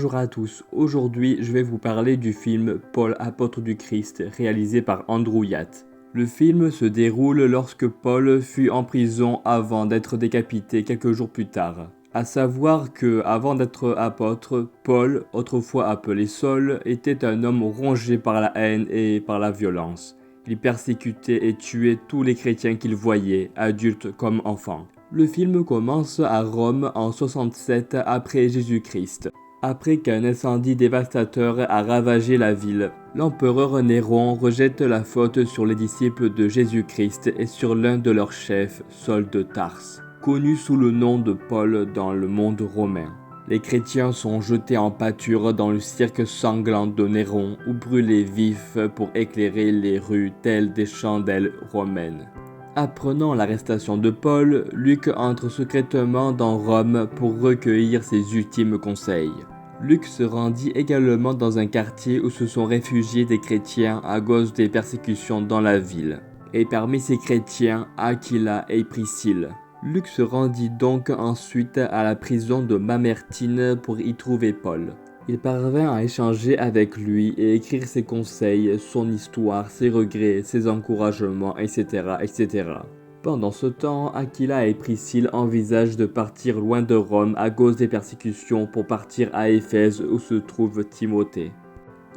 Bonjour à tous, aujourd'hui je vais vous parler du film Paul apôtre du Christ réalisé par Andrew Yates. Le film se déroule lorsque Paul fut en prison avant d'être décapité quelques jours plus tard. À savoir que, avant d'être apôtre, Paul, autrefois appelé Saul, était un homme rongé par la haine et par la violence. Il persécutait et tuait tous les chrétiens qu'il voyait, adultes comme enfants. Le film commence à Rome en 67 après Jésus-Christ. Après qu'un incendie dévastateur a ravagé la ville, l'empereur Néron rejette la faute sur les disciples de Jésus-Christ et sur l'un de leurs chefs, Saul de Tarse, connu sous le nom de Paul dans le monde romain. Les chrétiens sont jetés en pâture dans le cirque sanglant de Néron ou brûlés vifs pour éclairer les rues telles des chandelles romaines. Apprenant l'arrestation de Paul, Luc entre secrètement dans Rome pour recueillir ses ultimes conseils. Luc se rendit également dans un quartier où se sont réfugiés des chrétiens à cause des persécutions dans la ville. Et parmi ces chrétiens, Aquila et Priscille. Luc se rendit donc ensuite à la prison de Mamertine pour y trouver Paul. Il parvint à échanger avec lui et écrire ses conseils, son histoire, ses regrets, ses encouragements, etc., etc. Pendant ce temps, Aquila et Priscille envisagent de partir loin de Rome à cause des persécutions pour partir à Éphèse où se trouve Timothée.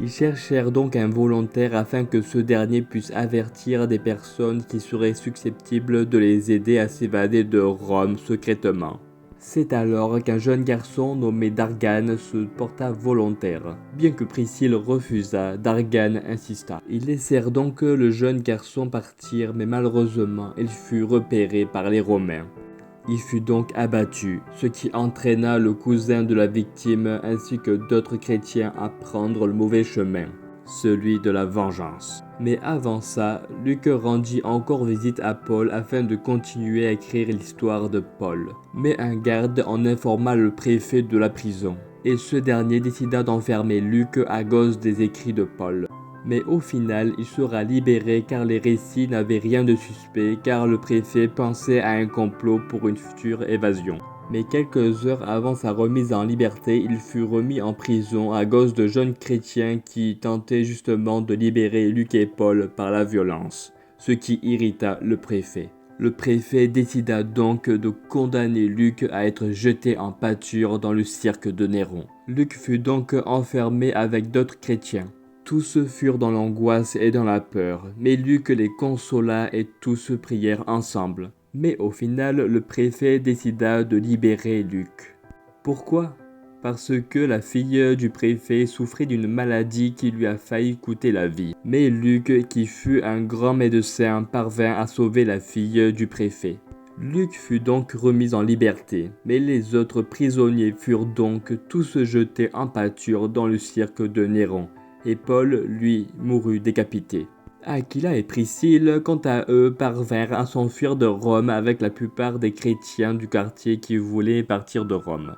Ils cherchèrent donc un volontaire afin que ce dernier puisse avertir des personnes qui seraient susceptibles de les aider à s'évader de Rome secrètement. C'est alors qu'un jeune garçon nommé Dargane se porta volontaire. Bien que Priscille refusa, Dargane insista. Ils laissèrent donc le jeune garçon partir, mais malheureusement, il fut repéré par les Romains. Il fut donc abattu, ce qui entraîna le cousin de la victime ainsi que d'autres chrétiens à prendre le mauvais chemin, celui de la vengeance. Mais avant ça, Luc rendit encore visite à Paul afin de continuer à écrire l'histoire de Paul. Mais un garde en informa le préfet de la prison, et ce dernier décida d'enfermer Luc à cause des écrits de Paul. Mais au final, il sera libéré car les récits n'avaient rien de suspect car le préfet pensait à un complot pour une future évasion. Mais quelques heures avant sa remise en liberté, il fut remis en prison à cause de jeunes chrétiens qui tentaient justement de libérer Luc et Paul par la violence, ce qui irrita le préfet. Le préfet décida donc de condamner Luc à être jeté en pâture dans le cirque de Néron. Luc fut donc enfermé avec d'autres chrétiens. Tous furent dans l'angoisse et dans la peur, mais Luc les consola et tous prièrent ensemble. Mais au final, le préfet décida de libérer Luc. Pourquoi ? Parce que la fille du préfet souffrait d'une maladie qui lui a failli coûter la vie. Mais Luc, qui fut un grand médecin, parvint à sauver la fille du préfet. Luc fut donc remis en liberté, mais les autres prisonniers furent donc tous jetés en pâture dans le cirque de Néron. Et Paul, lui, mourut décapité. Aquila et Priscille, quant à eux, parvinrent à s'enfuir de Rome avec la plupart des chrétiens du quartier qui voulaient partir de Rome.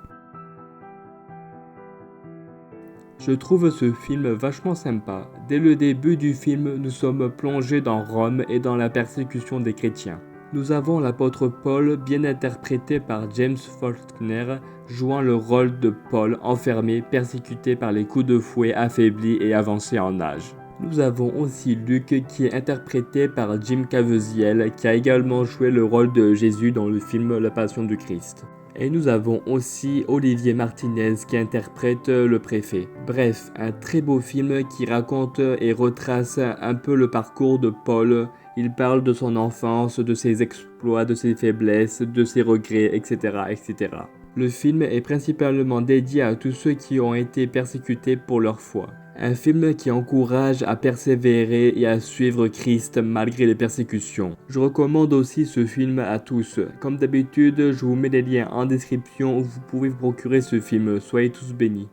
Je trouve ce film vachement sympa. Dès le début du film, nous sommes plongés dans Rome et dans la persécution des chrétiens. Nous avons l'apôtre Paul, bien interprété par James Faulkner, jouant le rôle de Paul enfermé, persécuté par les coups de fouet, affaibli et avancé en âge. Nous avons aussi Luc qui est interprété par Jim Caviezel qui a également joué le rôle de Jésus dans le film La Passion du Christ. Et nous avons aussi Olivier Martinez qui interprète le préfet. Bref, un très beau film qui raconte et retrace un peu le parcours de Paul. Il parle de son enfance, de ses exploits, de ses faiblesses, de ses regrets, etc., etc. Le film est principalement dédié à tous ceux qui ont été persécutés pour leur foi. Un film qui encourage à persévérer et à suivre Christ malgré les persécutions. Je recommande aussi ce film à tous. Comme d'habitude, je vous mets les liens en description où vous pouvez vous procurer ce film. Soyez tous bénis.